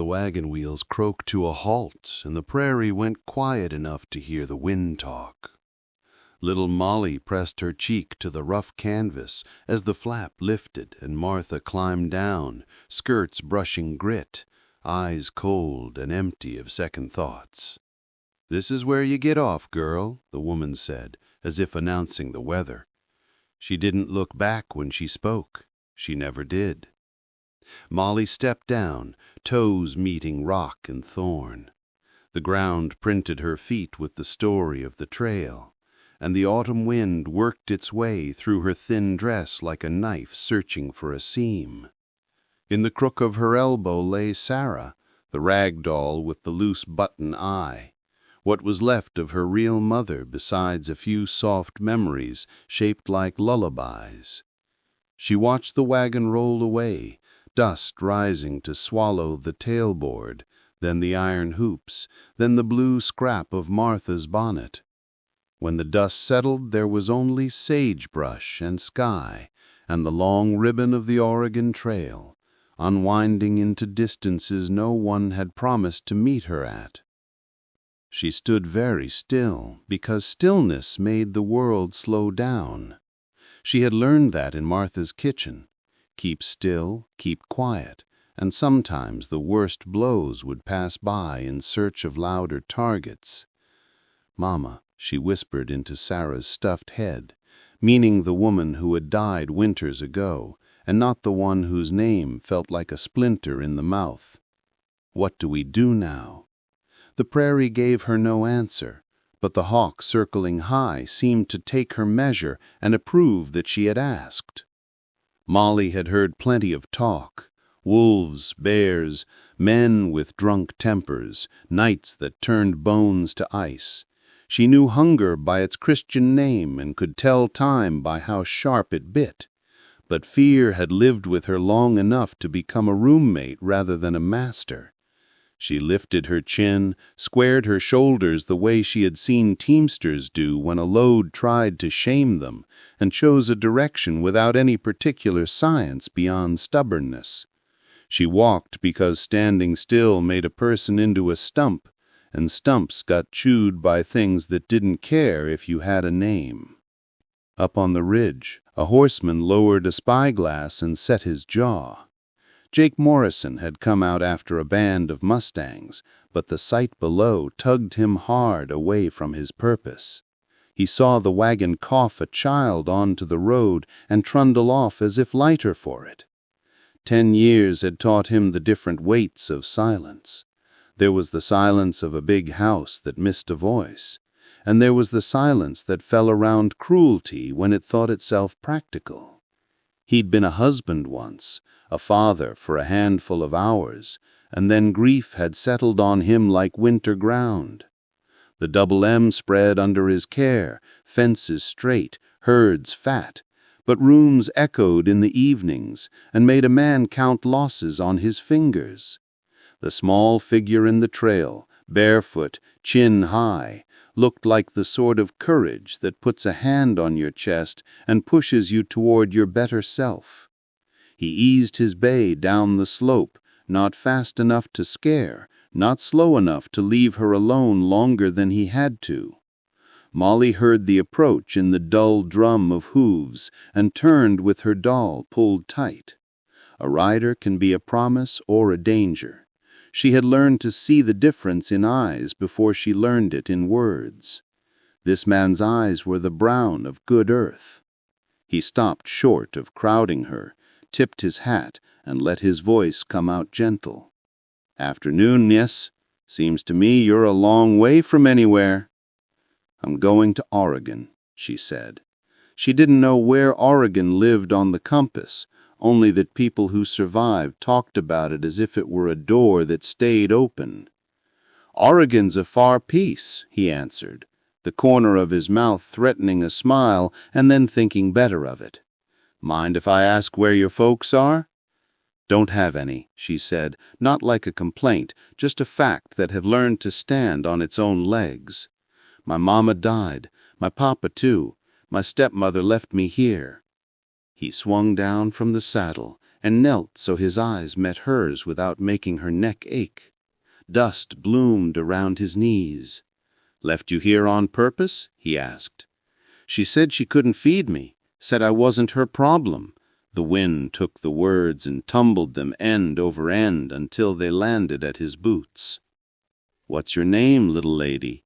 the wagon wheels croaked to a halt, and the prairie went quiet enough to hear the wind talk. Little Molly pressed her cheek to the rough canvas as the flap lifted and Martha climbed down, skirts brushing grit, eyes cold and empty of second thoughts. "This is where you get off, girl," the woman said, as if announcing the weather. She didn't look back when she spoke. She never did. Molly stepped down, toes meeting rock and thorn. The ground printed her feet with the story of the trail, and the autumn wind worked its way through her thin dress like a knife searching for a seam. In the crook of her elbow lay Sarah, the rag doll with the loose button eye, what was left of her real mother besides a few soft memories shaped like lullabies. She watched the wagon roll away, dust rising to swallow the tailboard, then the iron hoops, then the blue scrap of Martha's bonnet. When the dust settled, there was only sagebrush and sky and the long ribbon of the Oregon Trail, unwinding into distances no one had promised to meet her at. She stood very still, because stillness made the world slow down. She had learned that in Martha's kitchen. Keep still, keep quiet, and sometimes the worst blows would pass by in search of louder targets. "Mama," she whispered into Sarah's stuffed head, meaning the woman who had died winters ago, and not the one whose name felt like a splinter in the mouth. "What do we do now?" The prairie gave her no answer, but the hawk circling high seemed to take her measure and approve that she had asked. Molly had heard plenty of talk: wolves, bears, men with drunk tempers, nights that turned bones to ice. She knew hunger by its Christian name and could tell time by how sharp it bit. But fear had lived with her long enough to become a roommate rather than a master. She lifted her chin, squared her shoulders the way she had seen teamsters do when a load tried to shame them, and chose a direction without any particular science beyond stubbornness. She walked because standing still made a person into a stump, and stumps got chewed by things that didn't care if you had a name. Up on the ridge, a horseman lowered a spyglass and set his jaw. Jake Morrison had come out after a band of mustangs, but the sight below tugged him hard away from his purpose. He saw the wagon cough a child onto the road and trundle off as if lighter for it. 10 years had taught him the different weights of silence. There was the silence of a big house that missed a voice, and there was the silence that fell around cruelty when it thought itself practical. He'd been a husband once, a father for a handful of hours, and then grief had settled on him like winter ground. The double M spread under his care, fences straight, herds fat, but rooms echoed in the evenings and made a man count losses on his fingers. The small figure in the trail, barefoot, chin high, looked like the sort of courage that puts a hand on your chest and pushes you toward your better self. He eased his bay down the slope, not fast enough to scare, not slow enough to leave her alone longer than he had to. Molly heard the approach in the dull drum of hooves and turned with her doll pulled tight. A rider can be a promise or a danger. She had learned to see the difference in eyes before she learned it in words. This man's eyes were the brown of good earth. He stopped short of crowding her, tipped his hat, and let his voice come out gentle. "Afternoon, miss. Seems to me you're a long way from anywhere." "I'm going to Oregon," she said. She didn't know where Oregon lived on the compass, only that people who survived talked about it as if it were a door that stayed open. "Oregon's a far piece," he answered, the corner of his mouth threatening a smile and then thinking better of it. "Mind if I ask where your folks are?" "Don't have any," she said, not like a complaint, just a fact that had learned to stand on its own legs. "My mama died, my papa too. My stepmother left me here." He swung down from the saddle, and knelt so his eyes met hers without making her neck ache. Dust bloomed around his knees. "Left you here on purpose?" he asked. "She said she couldn't feed me, said I wasn't her problem." The wind took the words and tumbled them end over end until they landed at his boots. "What's your name, little lady?"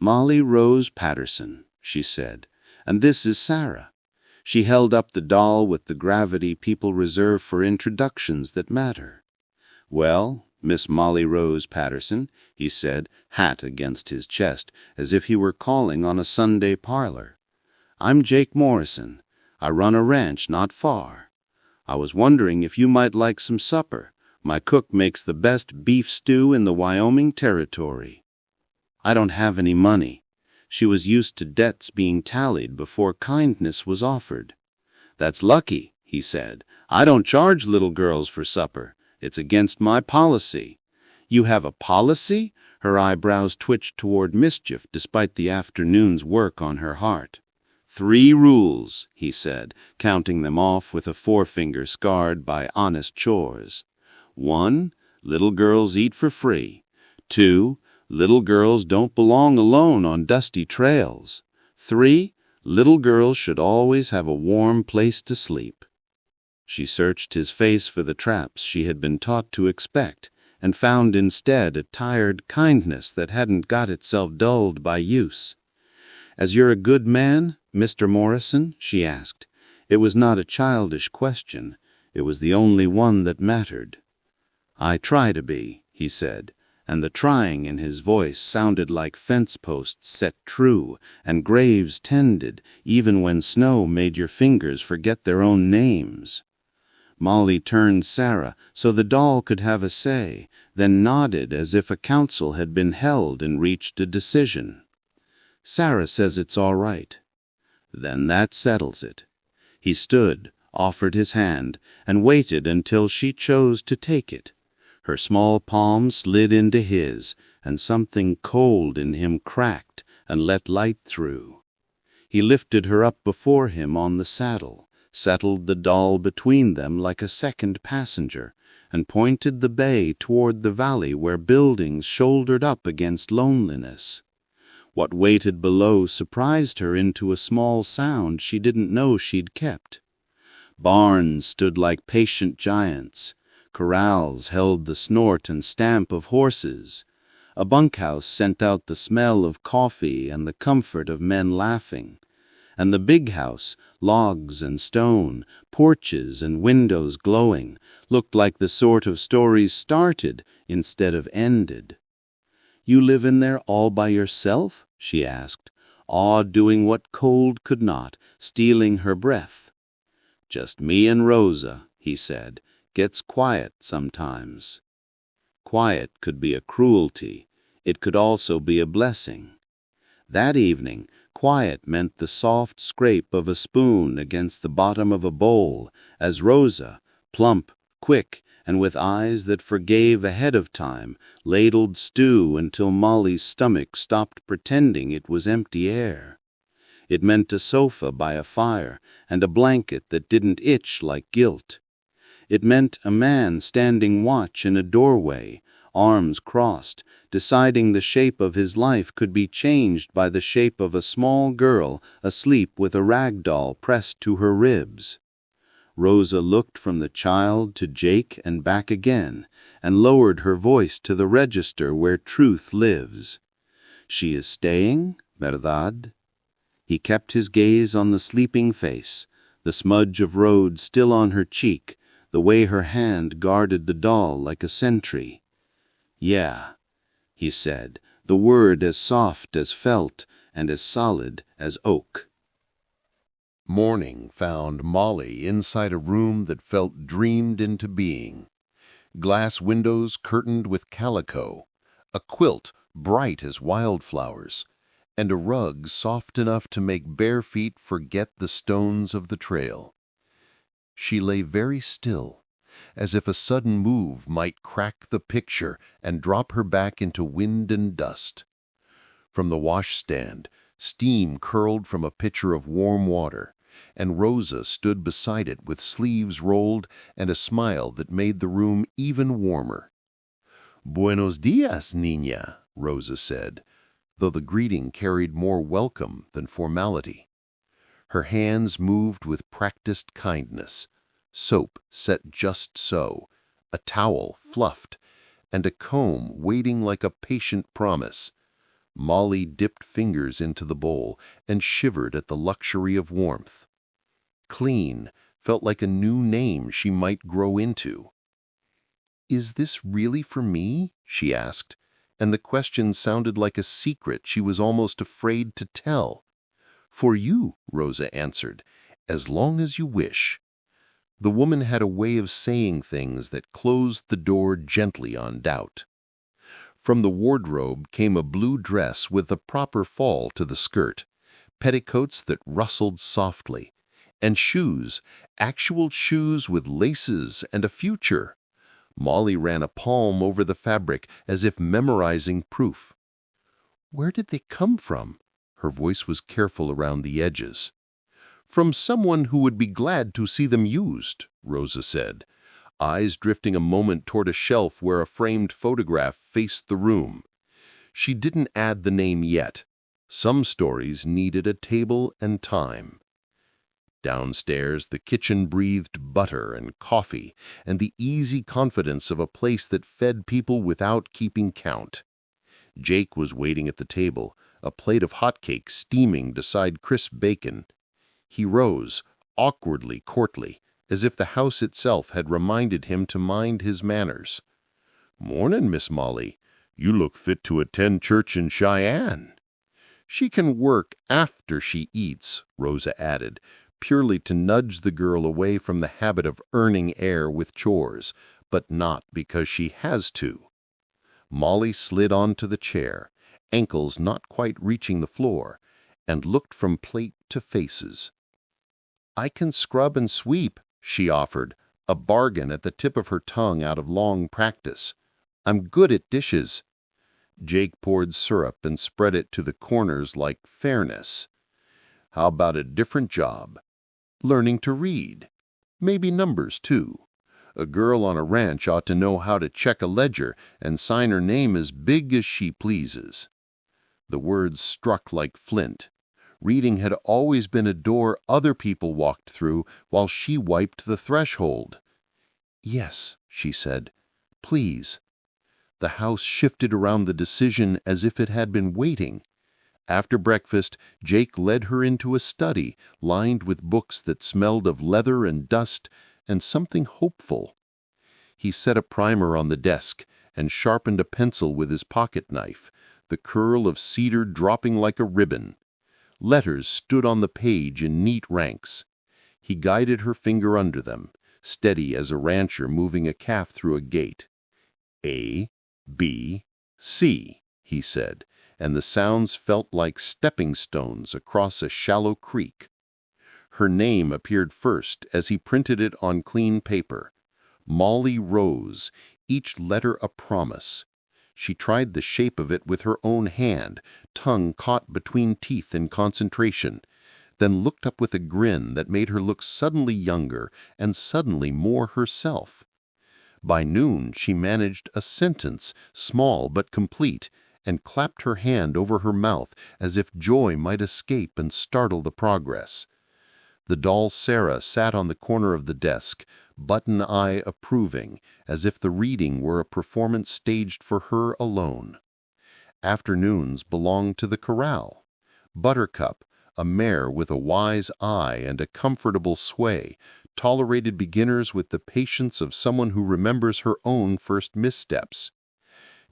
"Molly Rose Patterson," she said. "And this is Sarah." She held up the doll with the gravity people reserve for introductions that matter. "Well, Miss Molly Rose Patterson," he said, hat against his chest, as if he were calling on a Sunday parlor. "I'm Jake Morrison. I run a ranch not far. I was wondering if you might like some supper. My cook makes the best beef stew in the Wyoming Territory." "I don't have any money." She was used to debts being tallied before kindness was offered. "That's lucky," he said. "I don't charge little girls for supper. It's against my policy." "You have a policy?" Her eyebrows twitched toward mischief despite the afternoon's work on her heart. "3 rules," he said, counting them off with a forefinger scarred by honest chores. 1. Little girls eat for free. 2. Little girls don't belong alone on dusty trails. 3. Little girls should always have a warm place to sleep. She searched his face for the traps she had been taught to expect, and found instead a tired kindness that hadn't got itself dulled by use. "As you're a good man, Mr. Morrison?" she asked. It was not a childish question. It was the only one that mattered. "I try to be," he said, and the trying in his voice sounded like fence posts set true and graves tended, even when snow made your fingers forget their own names. Molly turned Sarah so the doll could have a say, then nodded as if a council had been held and reached a decision. "Sarah says it's all right." "Then that settles it." He stood, offered his hand, and waited until she chose to take it. Her small palm slid into his, and something cold in him cracked and let light through. He lifted her up before him on the saddle, settled the doll between them like a second passenger, and pointed the bay toward the valley where buildings shouldered up against loneliness. What waited below surprised her into a small sound she didn't know she'd kept. Barns stood like patient giants. Corrals held the snort and stamp of horses. A bunkhouse sent out the smell of coffee and the comfort of men laughing. And the big house, logs and stone, porches and windows glowing, looked like the sort of stories started instead of ended. "You live in there all by yourself?" she asked, awe doing what cold could not, stealing her breath. "Just me and Rosa," he said. "Gets quiet sometimes." Quiet could be a cruelty. It could also be a blessing. That evening, quiet meant the soft scrape of a spoon against the bottom of a bowl as Rosa, plump, quick, and with eyes that forgave ahead of time, ladled stew until Molly's stomach stopped pretending it was empty air. It meant a sofa by a fire and a blanket that didn't itch like guilt. It meant a man standing watch in a doorway, arms crossed, deciding the shape of his life could be changed by the shape of a small girl asleep with a rag doll pressed to her ribs. Rosa looked from the child to Jake and back again, and lowered her voice to the register where truth lives. "She is staying, verdad?" He kept his gaze on the sleeping face, the smudge of road still on her cheek, the way her hand guarded the doll like a sentry. "Yeah," he said, the word as soft as felt and as solid as oak. Morning found Molly inside a room that felt dreamed into being. Glass windows curtained with calico, a quilt bright as wildflowers, and a rug soft enough to make bare feet forget the stones of the trail. She lay very still, as if a sudden move might crack the picture and drop her back into wind and dust. From the washstand, steam curled from a pitcher of warm water, and Rosa stood beside it with sleeves rolled and a smile that made the room even warmer. "Buenos dias, niña," Rosa said, though the greeting carried more welcome than formality. Her hands moved with practiced kindness, soap set just so, a towel fluffed, and a comb waiting like a patient promise. Molly dipped fingers into the bowl and shivered at the luxury of warmth. Clean felt like a new name she might grow into. "Is this really for me?" she asked, and the question sounded like a secret she was almost afraid to tell. "For you," Rosa answered, "as long as you wish." The woman had a way of saying things that closed the door gently on doubt. From the wardrobe came a blue dress with a proper fall to the skirt, petticoats that rustled softly, and shoes, actual shoes with laces and a future. Molly ran a palm over the fabric as if memorizing proof. "Where did they come from?" Her voice was careful around the edges. "From someone who would be glad to see them used," Rosa said, eyes drifting a moment toward a shelf where a framed photograph faced the room. She didn't add the name yet. Some stories needed a table and time. Downstairs, the kitchen breathed butter and coffee and the easy confidence of a place that fed people without keeping count. Jake was waiting at the table, a plate of hotcakes steaming beside crisp bacon. He rose, awkwardly courtly, as if the house itself had reminded him to mind his manners. "Mornin', Miss Molly. You look fit to attend church in Cheyenne." "She can work after she eats," Rosa added, purely to nudge the girl away from the habit of earning air with chores, but not because she has to. Molly slid onto the chair, ankles not quite reaching the floor, and looked from plate to faces. "I can scrub and sweep," she offered, a bargain at the tip of her tongue out of long practice. "I'm good at dishes." Jake poured syrup and spread it to the corners like fairness. "How about a different job? Learning to read. Maybe numbers, too. A girl on a ranch ought to know how to check a ledger and sign her name as big as she pleases." The words struck like flint. Reading had always been a door other people walked through while she wiped the threshold. "Yes," she said. "Please." The house shifted around the decision as if it had been waiting. After breakfast, Jake led her into a study lined with books that smelled of leather and dust and something hopeful. He set a primer on the desk and sharpened a pencil with his pocket knife, the curl of cedar dropping like a ribbon. Letters stood on the page in neat ranks. He guided her finger under them, steady as a rancher moving a calf through a gate. "A, B, C," he said, and the sounds felt like stepping stones across a shallow creek. Her name appeared first as he printed it on clean paper. Molly Rose, each letter a promise. She tried the shape of it with her own hand, tongue caught between teeth in concentration, then looked up with a grin that made her look suddenly younger and suddenly more herself. By noon she managed a sentence, small but complete, and clapped her hand over her mouth as if joy might escape and startle the progress. The doll Sarah sat on the corner of the desk, button-eye approving, as if the reading were a performance staged for her alone. Afternoons belonged to the corral. Buttercup, a mare with a wise eye and a comfortable sway, tolerated beginners with the patience of someone who remembers her own first missteps.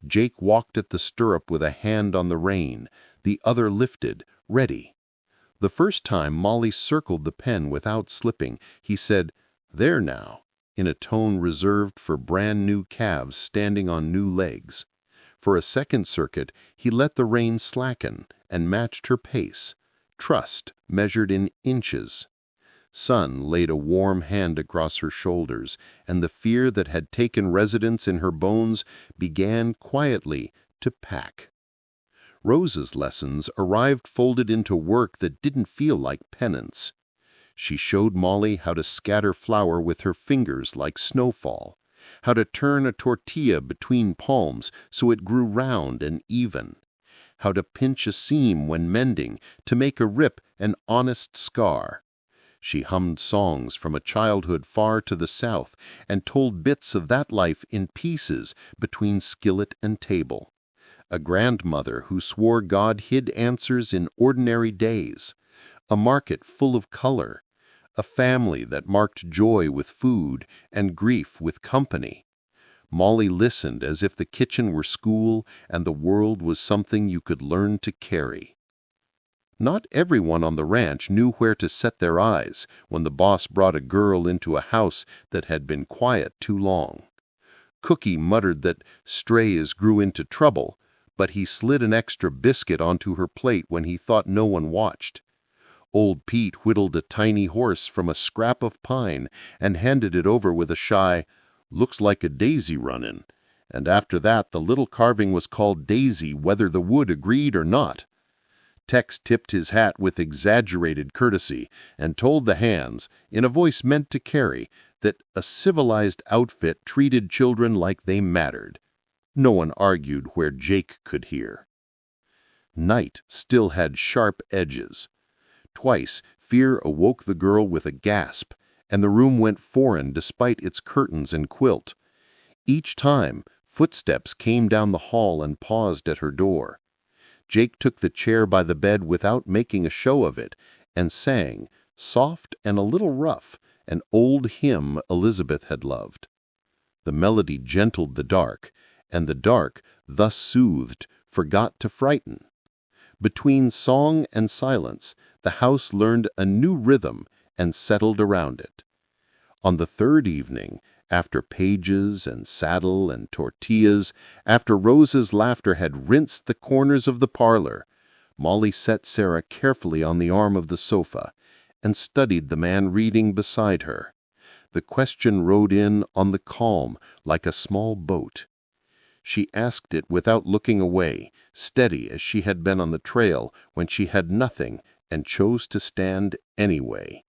Jake walked at the stirrup with a hand on the rein, the other lifted, ready. The first time Molly circled the pen without slipping, he said, "There now," in a tone reserved for brand-new calves standing on new legs. For a second circuit, he let the rein slacken and matched her pace, trust measured in inches. Sun laid a warm hand across her shoulders, and the fear that had taken residence in her bones began quietly to pack. Rosa's lessons arrived folded into work that didn't feel like penance. She showed Molly how to scatter flour with her fingers like snowfall, how to turn a tortilla between palms so it grew round and even, how to pinch a seam when mending to make a rip an honest scar. She hummed songs from a childhood far to the south and told bits of that life in pieces between skillet and table. A grandmother who swore God hid answers in ordinary days, a market full of color, a family that marked joy with food and grief with company. Molly listened as if the kitchen were school and the world was something you could learn to carry. Not everyone on the ranch knew where to set their eyes when the boss brought a girl into a house that had been quiet too long. Cookie muttered that strays grew into trouble, but he slid an extra biscuit onto her plate when he thought no one watched. Old Pete whittled a tiny horse from a scrap of pine and handed it over with a shy, "Looks like a daisy runnin'," and after that the little carving was called Daisy whether the wood agreed or not. Tex tipped his hat with exaggerated courtesy and told the hands, in a voice meant to carry, that a civilized outfit treated children like they mattered. No one argued where Jake could hear. Night still had sharp edges. Twice, fear awoke the girl with a gasp, and the room went foreign despite its curtains and quilt. Each time, footsteps came down the hall and paused at her door. Jake took the chair by the bed without making a show of it, and sang, soft and a little rough, an old hymn Elizabeth had loved. The melody gentled the dark, and the dark, thus soothed, forgot to frighten. Between song and silence, the house learned a new rhythm and settled around it. On the third evening, after pages and saddle and tortillas, after Rose's laughter had rinsed the corners of the parlor, Molly set Sarah carefully on the arm of the sofa and studied the man reading beside her. The question rode in on the calm like a small boat. She asked it without looking away, steady as she had been on the trail when she had nothing and chose to stand anyway.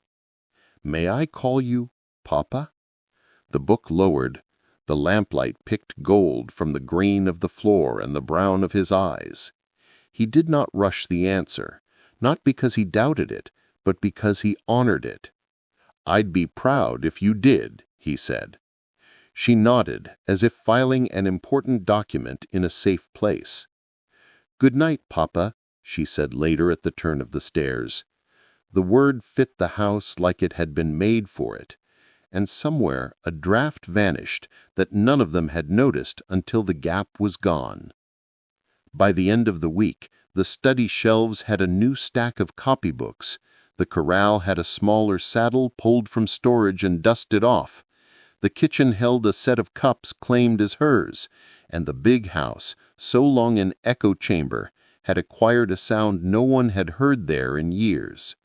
"May I call you Papa?" The book lowered. The lamplight picked gold from the green of the floor and the brown of his eyes. He did not rush the answer, not because he doubted it, but because he honored it. "I'd be proud if you did," he said. She nodded, as if filing an important document in a safe place. "Good night, Papa," she said later at the turn of the stairs. The word fit the house like it had been made for it, and somewhere a draft vanished that none of them had noticed until the gap was gone. By the end of the week, the study shelves had a new stack of copybooks. The corral had a smaller saddle pulled from storage and dusted off. The kitchen held a set of cups claimed as hers, and the big house, so long an echo chamber, had acquired a sound no one had heard there in years.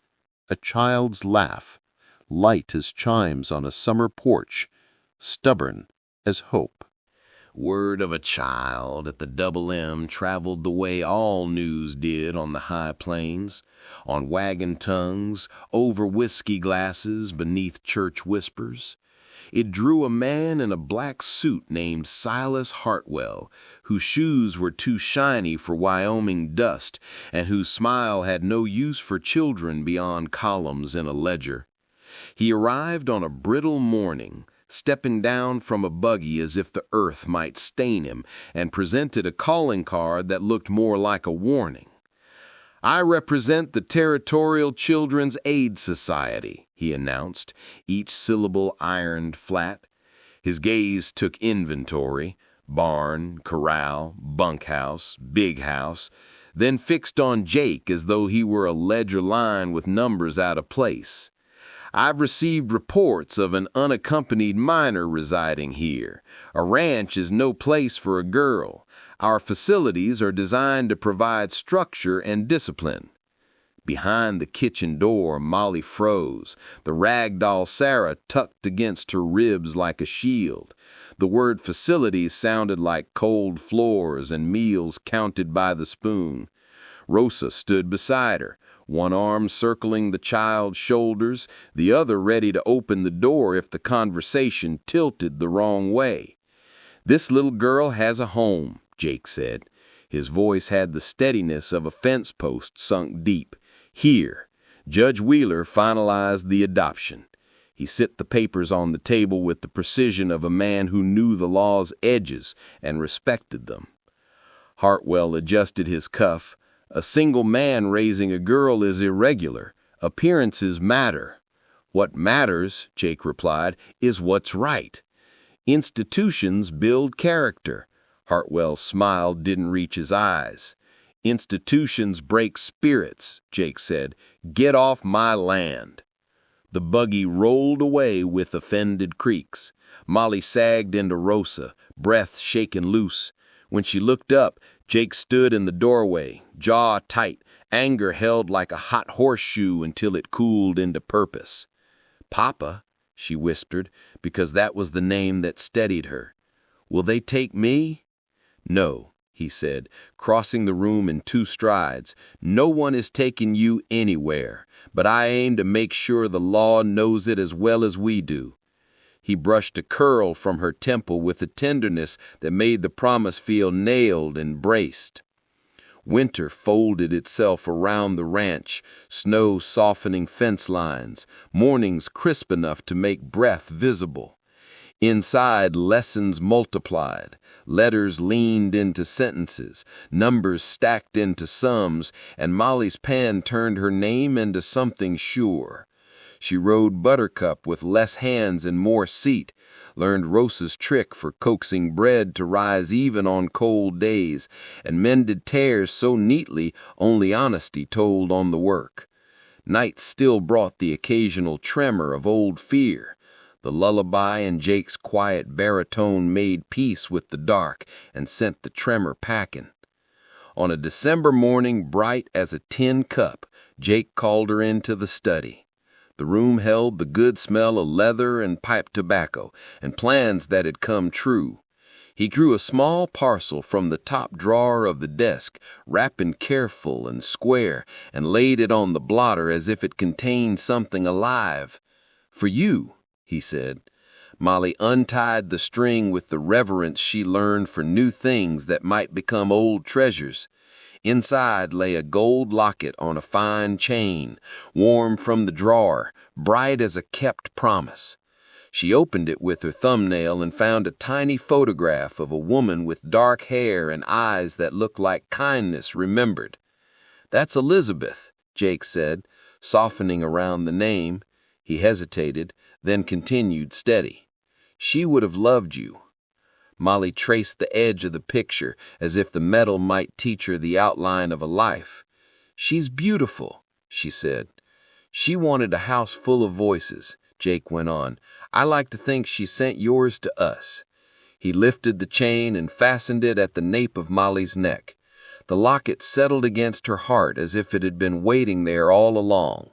A child's laugh, light as chimes on a summer porch, stubborn as hope. Word of a child at the Double M traveled the way all news did on the high plains, on wagon tongues, over whiskey glasses, beneath church whispers. It drew a man in a black suit named Silas Hartwell, whose shoes were too shiny for Wyoming dust, and whose smile had no use for children beyond columns in a ledger. He arrived on a brittle morning, stepping down from a buggy as if the earth might stain him, and presented a calling card that looked more like a warning. "I represent the Territorial Children's Aid Society," he announced, each syllable ironed flat. His gaze took inventory, barn, corral, bunkhouse, big house, then fixed on Jake as though he were a ledger line with numbers out of place. "I've received reports of an unaccompanied minor residing here. A ranch is no place for a girl. Our facilities are designed to provide structure and discipline." Behind the kitchen door, Molly froze, the ragdoll Sarah tucked against her ribs like a shield. The word facilities sounded like cold floors and meals counted by the spoon. Rosa stood beside her, one arm circling the child's shoulders, the other ready to open the door if the conversation tilted the wrong way. "This little girl has a home," Jake said. His voice had the steadiness of a fence post sunk deep. "Here." Judge Wheeler finalized the adoption. He set the papers on the table with the precision of a man who knew the law's edges and respected them. Hartwell adjusted his cuff. "A single man raising a girl is irregular. Appearances matter." "What matters," Jake replied, "is what's right. Institutions build character." Hartwell's smile didn't reach his eyes. "Institutions break spirits," Jake said. "Get off my land." The buggy rolled away with offended creaks. Molly sagged into Rosa, breath shaken loose. When she looked up, Jake stood in the doorway, jaw tight, anger held like a hot horseshoe until it cooled into purpose. "Papa," she whispered, because that was the name that steadied her. "Will they take me?" "No," he said, crossing the room in 2 strides. "No one is taking you anywhere, but I aim to make sure the law knows it as well as we do." He brushed a curl from her temple with a tenderness that made the promise feel nailed and braced. Winter folded itself around the ranch, snow softening fence lines, mornings crisp enough to make breath visible. Inside, lessons multiplied. Letters leaned into sentences, numbers stacked into sums, and Molly's pen turned her name into something sure. She rode Buttercup with less hands and more seat, learned Rosa's trick for coaxing bread to rise even on cold days, and mended tears so neatly only honesty told on the work. Night still brought the occasional tremor of old fear. The lullaby in Jake's quiet baritone made peace with the dark and sent the tremor packing. On a December morning bright as a tin cup, Jake called her into the study. The room held the good smell of leather and pipe tobacco and plans that had come true. He drew a small parcel from the top drawer of the desk, wrapping careful and square, and laid it on the blotter as if it contained something alive. "For you," he said. Molly untied the string with the reverence she learned for new things that might become old treasures. Inside lay a gold locket on a fine chain, warm from the drawer, bright as a kept promise. She opened it with her thumbnail and found a tiny photograph of a woman with dark hair and eyes that looked like kindness remembered. "That's Elizabeth," Jake said, softening around the name. He hesitated, then continued steady. "She would have loved you." Molly traced the edge of the picture as if the metal might teach her the outline of a life. "She's beautiful," she said. "She wanted a house full of voices," Jake went on. "I like to think she sent yours to us." He lifted the chain and fastened it at the nape of Molly's neck. The locket settled against her heart as if it had been waiting there all along.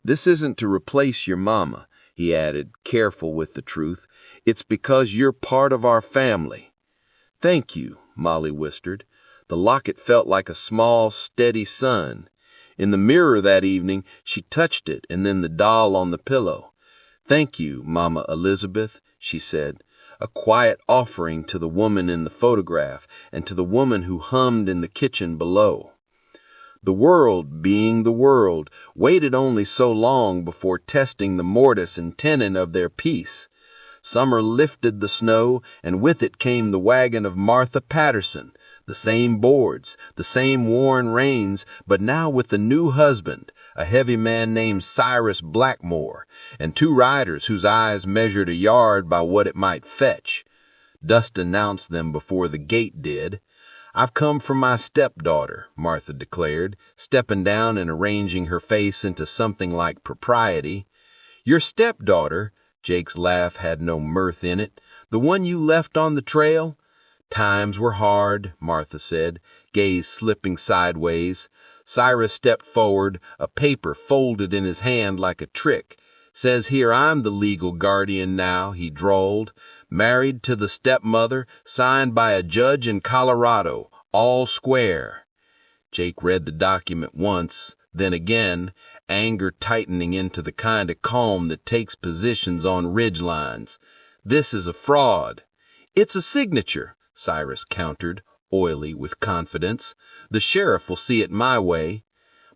"This isn't to replace your mama," he added, careful with the truth. "It's because you're part of our family." "Thank you," Molly whispered. The locket felt like a small, steady sun. In the mirror that evening, she touched it and then the doll on the pillow. "Thank you, Mama Elizabeth," she said, a quiet offering to the woman in the photograph and to the woman who hummed in the kitchen below. The world, being the world, waited only so long before testing the mortise and tenon of their peace. Summer lifted the snow, and with it came the wagon of Martha Patterson, the same boards, the same worn reins, but now with a new husband, a heavy man named Cyrus Blackmore, and 2 riders whose eyes measured a yard by what it might fetch. Dust announced them before the gate did. "I've come for my stepdaughter," Martha declared, stepping down and arranging her face into something like propriety. "Your stepdaughter?" Jake's laugh had no mirth in it. "The one you left on the trail?" "Times were hard," Martha said, gaze slipping sideways. Cyrus stepped forward, a paper folded in his hand like a trick. "Says here I'm the legal guardian now," he drawled. "Married to the stepmother, signed by a judge in Colorado, all square." Jake read the document once, Then again, anger tightening into the kind of calm that takes positions on ridge lines. "This is a fraud." "It's a signature," Cyrus countered, oily with confidence. "The sheriff will see it my way."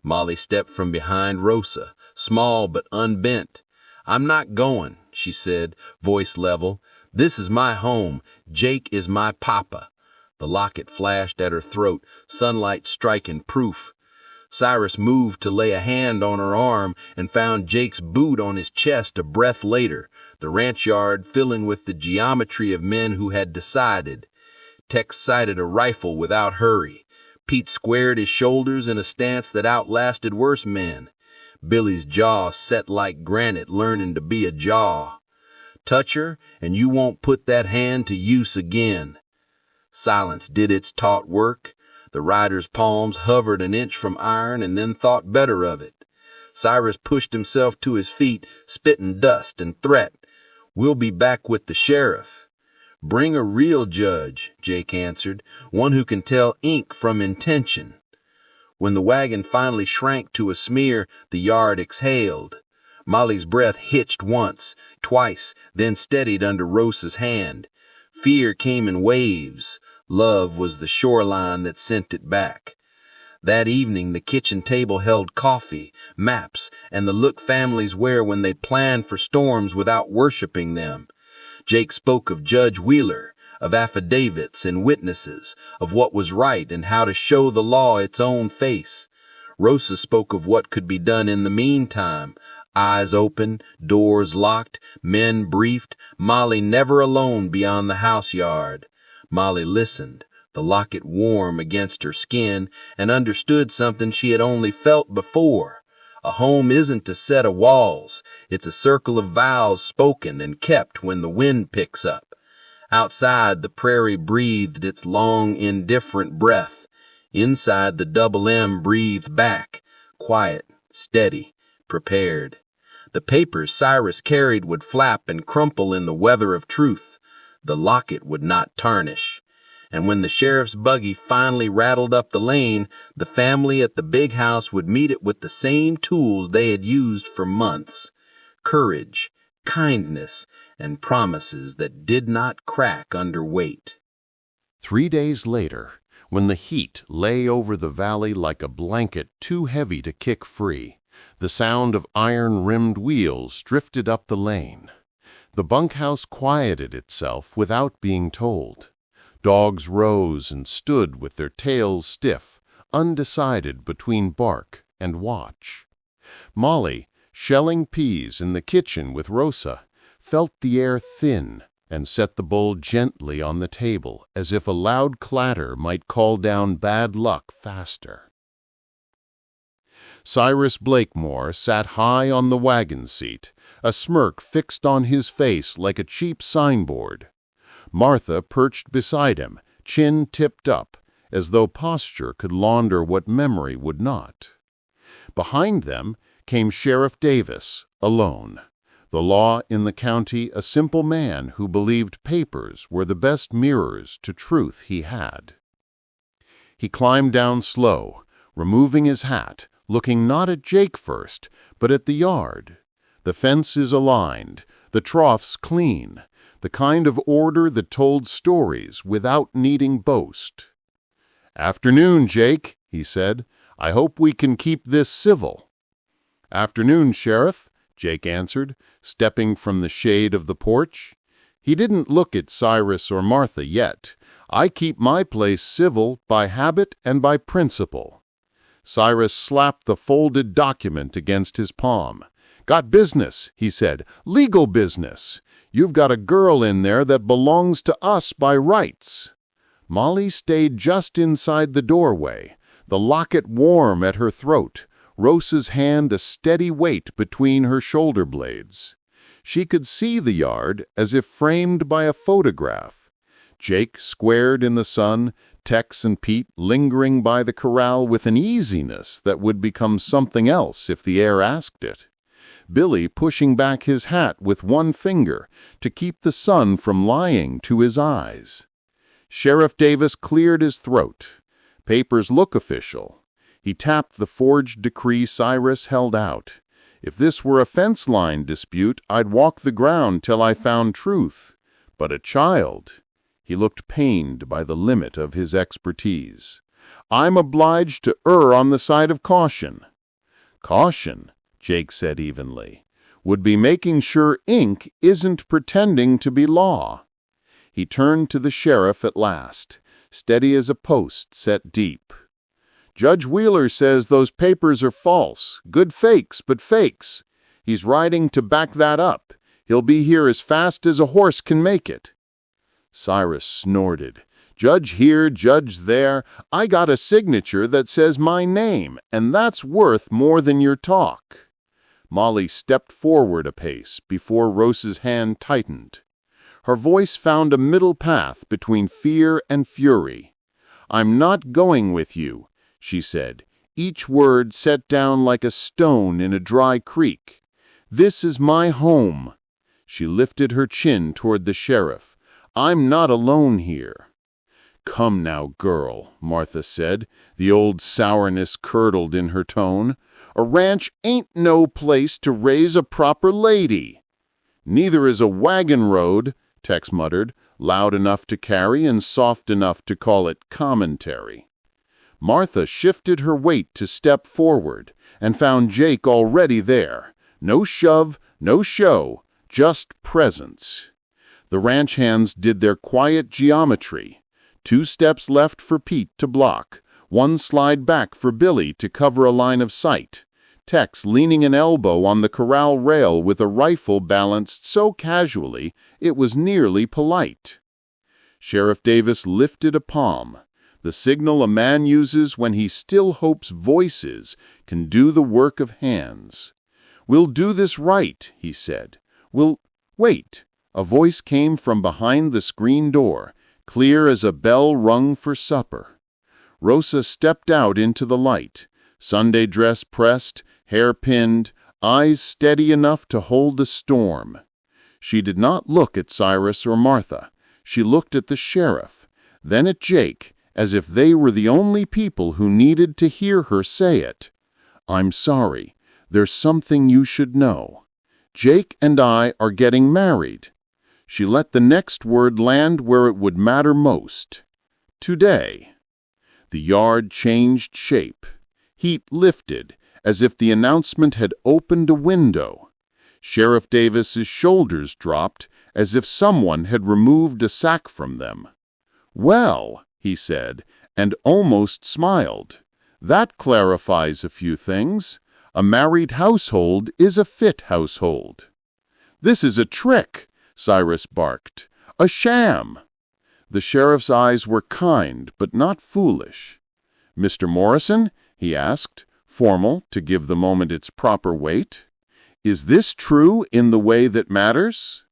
Molly stepped from behind Rosa, small but unbent. "I'm not going," she said, voice level. "This is my home. Jake is my papa." The locket flashed at her throat, sunlight striking proof. Cyrus moved to lay a hand on her arm and found Jake's boot on his chest a breath later, the ranch yard filling with the geometry of men who had decided. Tex sighted a rifle without hurry. Pete squared his shoulders in a stance that outlasted worse men. Billy's jaw set like granite, learning to be a jaw. "Touch her, and you won't put that hand to use again." Silence did its taut work. The rider's palms hovered an inch from iron and then thought better of it. Cyrus pushed himself to his feet, spitting dust and threat. "We'll be back with the sheriff." "Bring a real judge," Jake answered, "one who can tell ink from intention." When the wagon finally shrank to a smear, the yard exhaled. Molly's breath hitched once, twice, then steadied under Rosa's hand. Fear came in waves. Love was the shoreline that sent it back. That evening, the kitchen table held coffee, maps, and the look families wear when they plan for storms without worshiping them. Jake spoke of Judge Wheeler, of affidavits and witnesses, of what was right and how to show the law its own face. Rosa spoke of what could be done in the meantime. Eyes open, doors locked, men briefed, Molly never alone beyond the house yard. Molly listened, the locket warm against her skin, and understood something she had only felt before. A home isn't a set of walls. It's a circle of vows spoken and kept when the wind picks up. Outside, the prairie breathed its long, indifferent breath. Inside, the double M breathed back, quiet, steady, prepared. The papers Cyrus carried would flap and crumple in the weather of truth. The locket would not tarnish. And when the sheriff's buggy finally rattled up the lane, the family at the big house would meet it with the same tools they had used for months: courage, kindness, and promises that did not crack under weight. 3 days later, when the heat lay over the valley like a blanket too heavy to kick free, the sound of iron-rimmed wheels drifted up the lane. The bunkhouse quieted itself without being told. Dogs rose and stood with their tails stiff, undecided between bark and watch. Molly, shelling peas in the kitchen with Rosa, felt the air thin and set the bowl gently on the table as if a loud clatter might call down bad luck faster. Cyrus Blakemore sat high on the wagon seat, a smirk fixed on his face like a cheap signboard. Martha perched beside him, chin tipped up, as though posture could launder what memory would not. Behind them came Sheriff Davis, alone. The law in the county a simple man who believed papers were the best mirrors to truth he had. He climbed down slow, removing his hat, looking not at Jake first, but at the yard. The fence is aligned, the troughs clean, the kind of order that told stories without needing boast. "Afternoon, Jake," he said. "I hope we can keep this civil." "Afternoon, Sheriff," Jake answered, stepping from the shade of the porch. He didn't look at Cyrus or Martha yet. "I keep my place civil by habit and by principle." Cyrus slapped the folded document against his palm. "Got business," he said. "Legal business. You've got a girl in there that belongs to us by rights." Molly stayed just inside the doorway, the locket warm at her throat, Rosa's hand a steady weight between her shoulder blades. She could see the yard as if framed by a photograph. Jake squared in the sun, Tex and Pete lingering by the corral with an easiness that would become something else if the air asked it. Billy pushing back his hat with one finger to keep the sun from lying to his eyes. Sheriff Davis cleared his throat. "Papers look official." He tapped the forged decree Cyrus held out. "If this were a fence line dispute, I'd walk the ground till I found truth. But a child—" He looked pained by the limit of his expertise. "I'm obliged to err on the side of caution." "Caution," Jake said evenly, "would be making sure ink isn't pretending to be law." He turned to the sheriff at last, steady as a post set deep. "Judge Wheeler says those papers are false, good fakes, but fakes. He's writing to back that up. He'll be here as fast as a horse can make it." Cyrus snorted. "Judge here, judge there. I got a signature that says my name, and that's worth more than your talk." Molly stepped forward a pace before Rose's hand tightened. Her voice found a middle path between fear and fury. "I'm not going with you," she said, each word set down like a stone in a dry creek. "This is my home." She lifted her chin toward the sheriff. "I'm not alone here." "Come now, girl," Martha said, the old sourness curdled in her tone. "A ranch ain't no place to raise a proper lady." "Neither is a wagon road," Tex muttered, loud enough to carry and soft enough to call it commentary. Martha shifted her weight to step forward and found Jake already there. No shove, no show, just presence. The ranch hands did their quiet geometry. 2 steps left for Pete to block, 1 slide back for Billy to cover a line of sight. Tex leaning an elbow on the corral rail with a rifle balanced so casually it was nearly polite. Sheriff Davis lifted a palm, the signal a man uses when he still hopes voices can do the work of hands. "We'll do this right," he said. "Wait." A voice came from behind the screen door, clear as a bell rung for supper. Rosa stepped out into the light, Sunday dress pressed, hair pinned, eyes steady enough to hold a storm. She did not look at Cyrus or Martha. She looked at the sheriff, then at Jake, as if they were the only people who needed to hear her say it. "I'm sorry. There's something you should know. Jake and I are getting married." She let the next word land where it would matter most. "Today." The yard changed shape. Heat lifted, as if the announcement had opened a window. Sheriff Davis's shoulders dropped, as if someone had removed a sack from them. "Well," he said, and almost smiled. "That clarifies a few things. A married household is a fit household." "This is a trick," Cyrus barked. "A sham." The sheriff's eyes were kind, but not foolish. "Mr. Morrison?" he asked, formal to give the moment its proper weight. "Is this true in the way that matters?"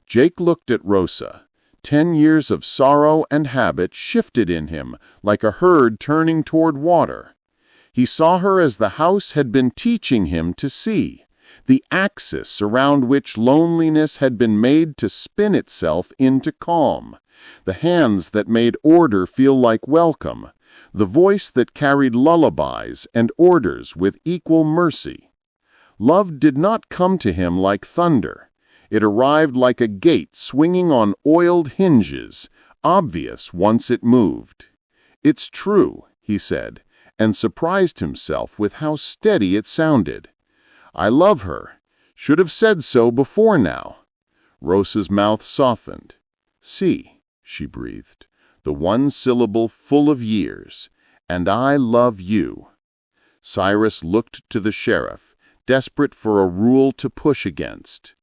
Jake looked at Rosa. 10 years of sorrow and habit shifted in him like a herd turning toward water. He saw her as the house had been teaching him to see, the axis around which loneliness had been made to spin itself into calm, the hands that made order feel like welcome, the voice that carried lullabies and orders with equal mercy. Love did not come to him like thunder. It arrived like a gate swinging on oiled hinges, obvious once it moved. "It's true," he said, and surprised himself with how steady it sounded. "I love her. Should have said so before now." Rosa's mouth softened. "See," she breathed, the one syllable full of years, "and I love you." Cyrus looked to the sheriff, desperate for a rule to push against.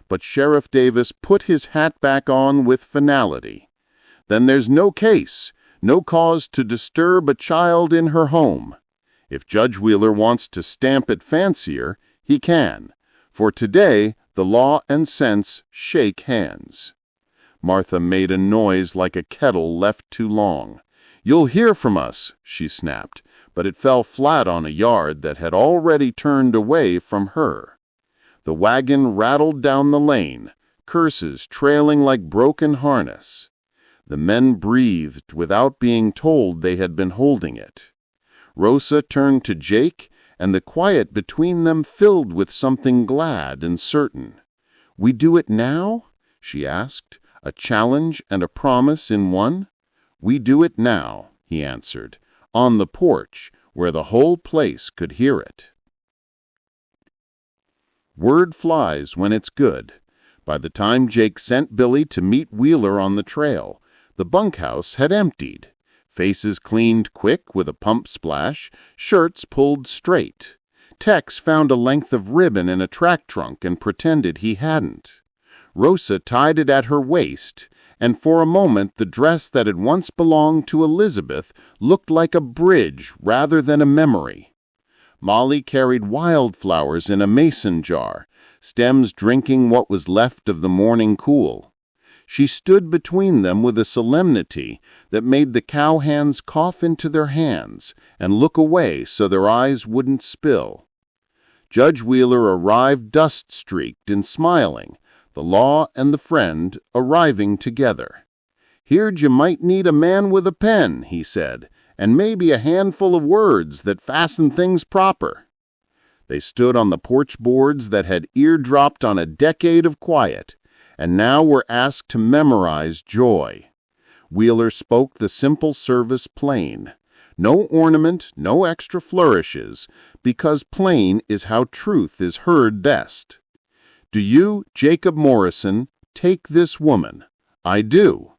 But Sheriff Davis put his hat back on with finality. "Then there's no case, no cause to disturb a child in her home. If Judge Wheeler wants to stamp it fancier, he can. For today, the law and sense shake hands." Martha made a noise like a kettle left too long. "You'll hear from us," she snapped, but it fell flat on a yard that had already turned away from her. The wagon rattled down the lane, curses trailing like broken harness. The men breathed without being told they had been holding it. Rosa turned to Jake, and the quiet between them filled with something glad and certain. "We do it now?" she asked, a challenge and a promise in one. "We do it now," he answered, on the porch where the whole place could hear it. Word flies when it's good. By the time Jake sent Billy to meet Wheeler on the trail, the bunkhouse had emptied. Faces cleaned quick with a pump splash, shirts pulled straight. Tex found a length of ribbon in a track trunk and pretended he hadn't. Rosa tied it at her waist, and for a moment the dress that had once belonged to Elizabeth looked like a bridge rather than a memory. Molly carried wildflowers in a mason jar, stems drinking what was left of the morning cool. She stood between them with a solemnity that made the cowhands cough into their hands and look away so their eyes wouldn't spill. Judge Wheeler arrived dust-streaked and smiling, the law and the friend arriving together. "Heard you might need a man with a pen," he said, "and maybe a handful of words that fasten things proper." They stood on the porch boards that had eardropped on a decade of quiet, and now were asked to memorize joy. Wheeler spoke the simple service plain. No ornament, no extra flourishes, because plain is how truth is heard best. "Do you, Jacob Morrison, take this woman?" "I do."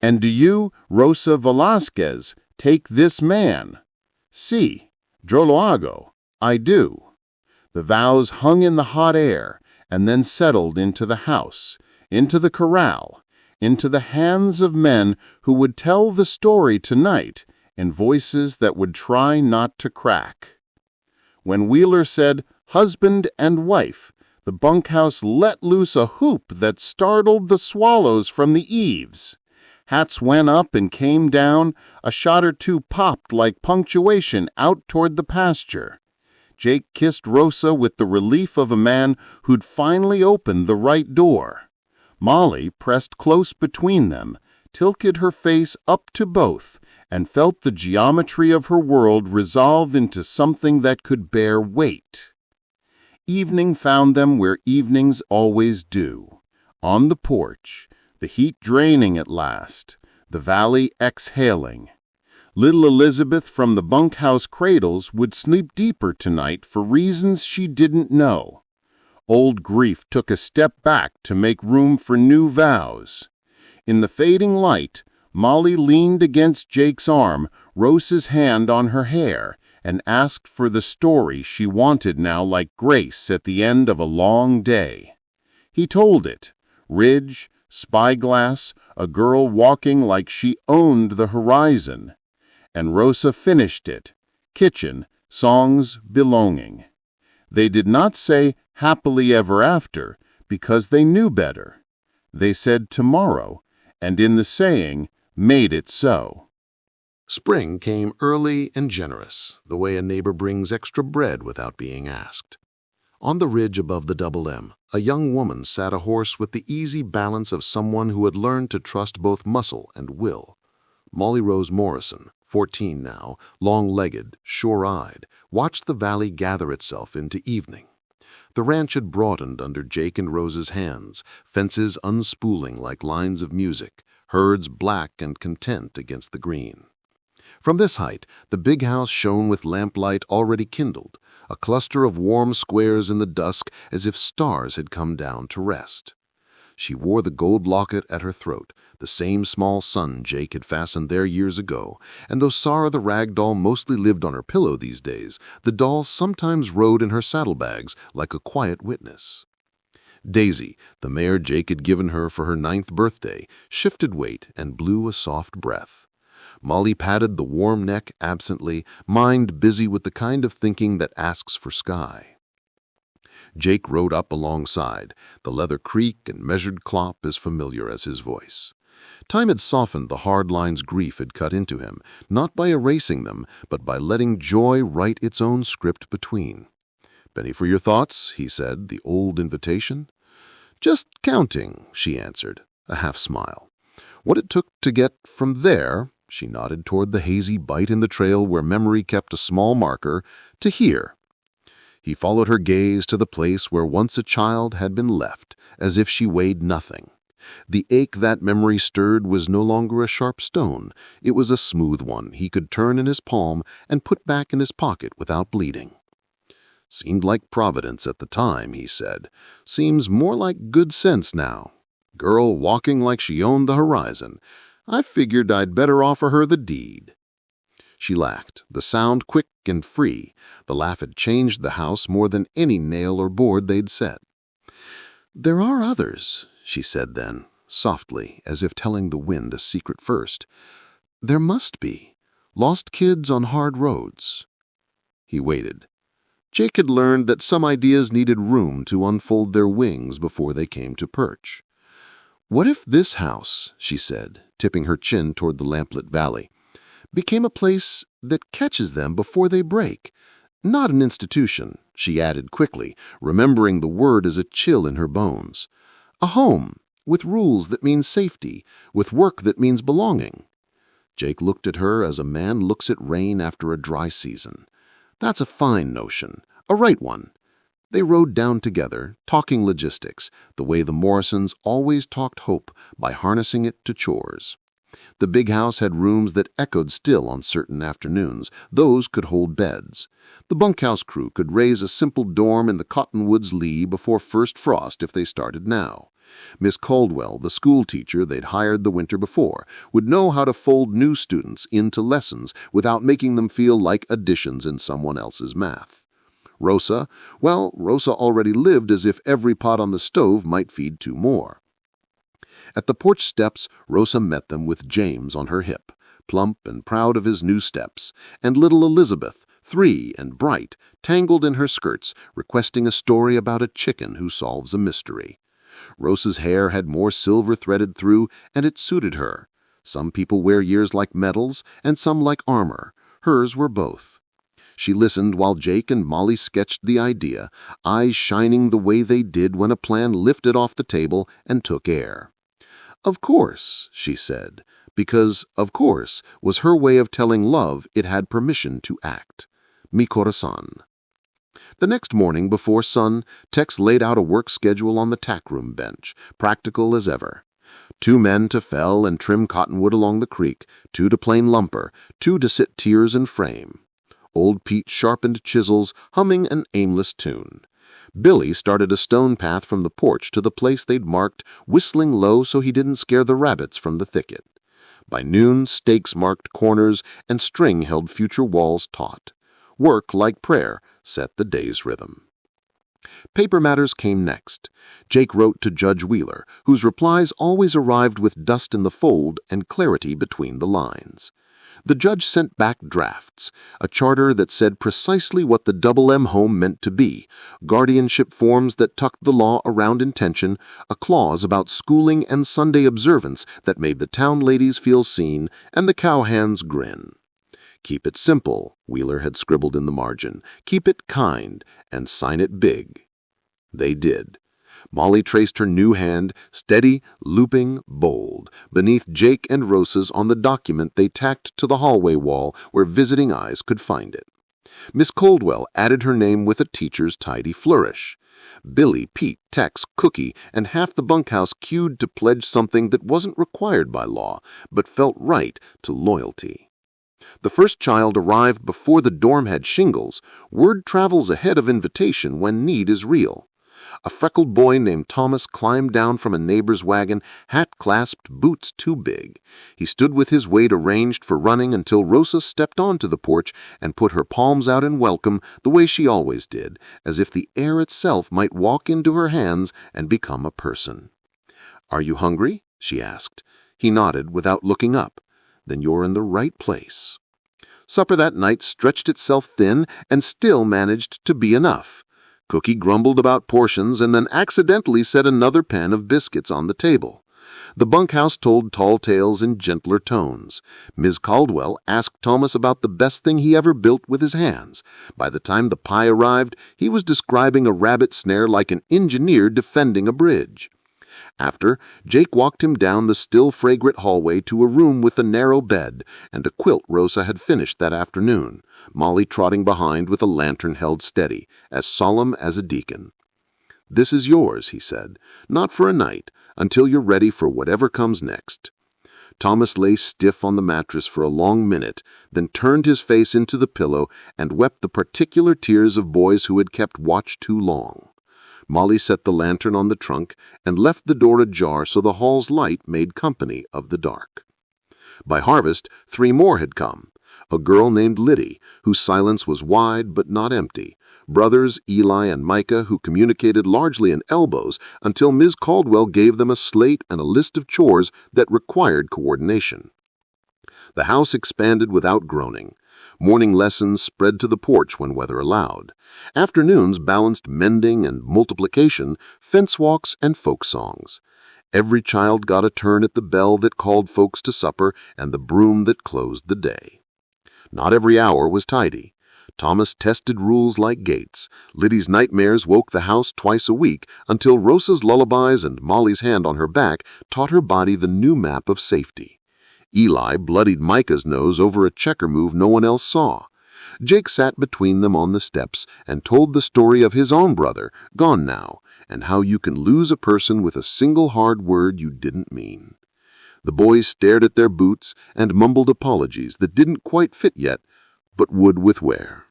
"And do you, Rosa Velasquez, take this man?" "Si, yo lo hago." "I do." The vows hung in the hot air and then settled into the house, into the corral, into the hands of men who would tell the story tonight in voices that would try not to crack. When Wheeler said, "husband and wife," the bunkhouse let loose a whoop that startled the swallows from the eaves. Hats went up and came down, a shot or two popped like punctuation out toward the pasture. Jake kissed Rosa with the relief of a man who'd finally opened the right door. Molly pressed close between them, tilted her face up to both, and felt the geometry of her world resolve into something that could bear weight. Evening found them where evenings always do, on the porch, the heat draining at last, the valley exhaling. Little Elizabeth from the bunkhouse cradles would sleep deeper tonight for reasons she didn't know. Old grief took a step back to make room for new vows. In the fading light, Molly leaned against Jake's arm, Rosa's hand on her hair, and asked for the story she wanted now like grace at the end of a long day. He told it. Ridge, spyglass, a girl walking like she owned the horizon. And Rosa finished it. Kitchen, songs, belonging. They did not say happily ever after because they knew better. They said tomorrow, and in the saying, made it so. Spring came early and generous, the way a neighbor brings extra bread without being asked. On the ridge above the Double M, a young woman sat a horse with the easy balance of someone who had learned to trust both muscle and will. Molly Rose Morrison, 14 now, long-legged, sure-eyed, watched the valley gather itself into evening. The ranch had broadened under Jake and Rose's hands, fences unspooling like lines of music, herds black and content against the green. From this height, the big house shone with lamplight already kindled, a cluster of warm squares in the dusk as if stars had come down to rest. She wore the gold locket at her throat, the same small sun Jake had fastened there years ago, and though Sarah the rag doll mostly lived on her pillow these days, the doll sometimes rode in her saddlebags like a quiet witness. Daisy, the mare Jake had given her for her 9th birthday, shifted weight and blew a soft breath. Molly patted the warm neck absently, mind busy with the kind of thinking that asks for sky. Jake rode up alongside, the leather creak and measured clop as familiar as his voice. Time had softened the hard lines grief had cut into him, not by erasing them, but by letting joy write its own script between. "Penny for your thoughts," he said, the old invitation. "Just counting," she answered, a half smile. What it took to get from there She nodded toward the hazy bite in the trail where memory kept a small marker, to here. He followed her gaze to the place where once a child had been left, as if she weighed nothing. The ache that memory stirred was no longer a sharp stone. It was a smooth one he could turn in his palm and put back in his pocket without bleeding. Seemed like providence at the time, he said. Seems more like good sense now. Girl walking like she owned the horizon. I figured I'd better offer her the deed. She laughed, the sound quick and free. The laugh had changed the house more than any nail or board they'd set. There are others, she said then, softly, as if telling the wind a secret first. There must be. Lost kids on hard roads. He waited. Jake had learned that some ideas needed room to unfold their wings before they came to perch. What if this house, she said, tipping her chin toward the lamplit valley, became a place that catches them before they break? Not an institution, she added quickly, remembering the word as a chill in her bones. A home, with rules that mean safety, with work that means belonging. Jake looked at her as a man looks at rain after a dry season. That's a fine notion, a right one. They rode down together, talking logistics, the way the Morrisons always talked hope by harnessing it to chores. The big house had rooms that echoed still on certain afternoons. Those could hold beds. The bunkhouse crew could raise a simple dorm in the cottonwoods lee before first frost if they started now. Miss Caldwell, the school teacher they'd hired the winter before, would know how to fold new students into lessons without making them feel like additions in someone else's math. Rosa already lived as if every pot on the stove might feed two more. At the porch steps, Rosa met them with James on her hip, plump and proud of his new steps, and little Elizabeth, 3 and bright, tangled in her skirts, requesting a story about a chicken who solves a mystery. Rosa's hair had more silver threaded through, and it suited her. Some people wear years like medals, and some like armor. Hers were both. She listened while Jake and Molly sketched the idea, eyes shining the way they did when a plan lifted off the table and took air. Of course, she said, because of course was her way of telling love it had permission to act. Mi corazón. The next morning before sun, Tex laid out a work schedule on the tackroom bench, practical as ever. 2 men to fell and trim cottonwood along the creek, 2 to plane lumber, 2 to sit tiers and frame. Old Pete sharpened chisels, humming an aimless tune. Billy started a stone path from the porch to the place they'd marked, whistling low so he didn't scare the rabbits from the thicket. By noon, stakes marked corners and string held future walls taut. Work, like prayer, set the day's rhythm. Paper matters came next. Jake wrote to Judge Wheeler, whose replies always arrived with dust in the fold and clarity between the lines. The judge sent back drafts, a charter that said precisely what the Double M home meant to be, guardianship forms that tucked the law around intention, a clause about schooling and Sunday observance that made the town ladies feel seen and the cowhands grin. Keep it simple, Wheeler had scribbled in the margin. Keep it kind, and sign it big. They did. Molly traced her new hand, steady, looping, bold, beneath Jake and Rosa's on the document they tacked to the hallway wall where visiting eyes could find it. Miss Caldwell added her name with a teacher's tidy flourish. Billy, Pete, Tex, Cookie, and half the bunkhouse queued to pledge something that wasn't required by law, but felt right to loyalty. The first child arrived before the dorm had shingles. Word travels ahead of invitation when need is real. A freckled boy named Thomas climbed down from a neighbor's wagon, hat clasped, boots too big. He stood with his weight arranged for running until Rosa stepped onto the porch and put her palms out in welcome the way she always did, as if the air itself might walk into her hands and become a person. "Are you hungry?" she asked. He nodded without looking up. "Then you're in the right place." Supper that night stretched itself thin and still managed to be enough. Cookie grumbled about portions and then accidentally set another pan of biscuits on the table. The bunkhouse told tall tales in gentler tones. Ms. Caldwell asked Thomas about the best thing he ever built with his hands. By the time the pie arrived, he was describing a rabbit snare like an engineer defending a bridge. After, Jake walked him down the still fragrant hallway to a room with a narrow bed and a quilt Rosa had finished that afternoon, Molly trotting behind with a lantern held steady, as solemn as a deacon. "This is yours," he said, "not for a night, until you're ready for whatever comes next." Thomas lay stiff on the mattress for a long minute, then turned his face into the pillow and wept the particular tears of boys who had kept watch too long. Molly set the lantern on the trunk and left the door ajar so the hall's light made company of the dark. By harvest, 3 more had come. A girl named Liddy, whose silence was wide but not empty. Brothers Eli and Micah, who communicated largely in elbows until Ms. Caldwell gave them a slate and a list of chores that required coordination. The house expanded without groaning. Morning lessons spread to the porch when weather allowed. Afternoons balanced mending and multiplication, fence walks and folk songs. Every child got a turn at the bell that called folks to supper and the broom that closed the day. Not every hour was tidy. Thomas tested rules like gates. Liddy's nightmares woke the house twice a week until Rosa's lullabies and Molly's hand on her back taught her body the new map of safety. Eli bloodied Micah's nose over a checker move no one else saw. Jake sat between them on the steps and told the story of his own brother, gone now, and how you can lose a person with a single hard word you didn't mean. The boys stared at their boots and mumbled apologies that didn't quite fit yet, but would with wear.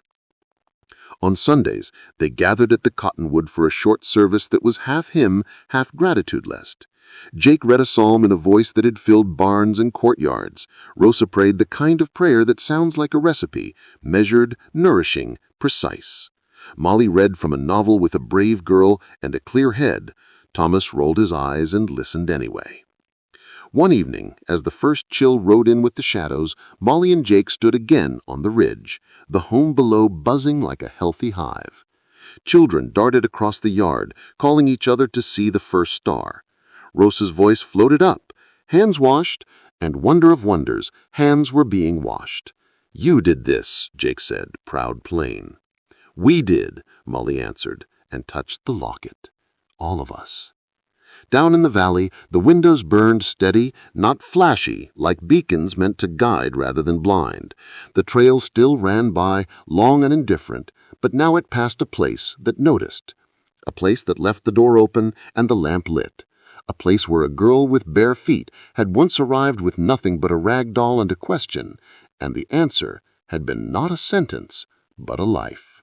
On Sundays, they gathered at the Cottonwood for a short service that was half hymn, half gratitude list. Jake read a psalm in a voice that had filled barns and courtyards. Rosa prayed the kind of prayer that sounds like a recipe, measured, nourishing, precise. Molly read from a novel with a brave girl and a clear head. Thomas rolled his eyes and listened anyway. One evening, as the first chill rode in with the shadows, Molly and Jake stood again on the ridge, the home below buzzing like a healthy hive. Children darted across the yard, calling each other to see the first star. Rosa's voice floated up, hands washed, and wonder of wonders, hands were being washed. "You did this," Jake said, proud plain. "We did," Molly answered, and touched the locket. "All of us." Down in the valley, the windows burned steady, not flashy, like beacons meant to guide rather than blind. The trail still ran by, long and indifferent, but now it passed a place that noticed. A place that left the door open and the lamp lit. A place where a girl with bare feet had once arrived with nothing but a rag doll and a question, and the answer had been not a sentence, but a life.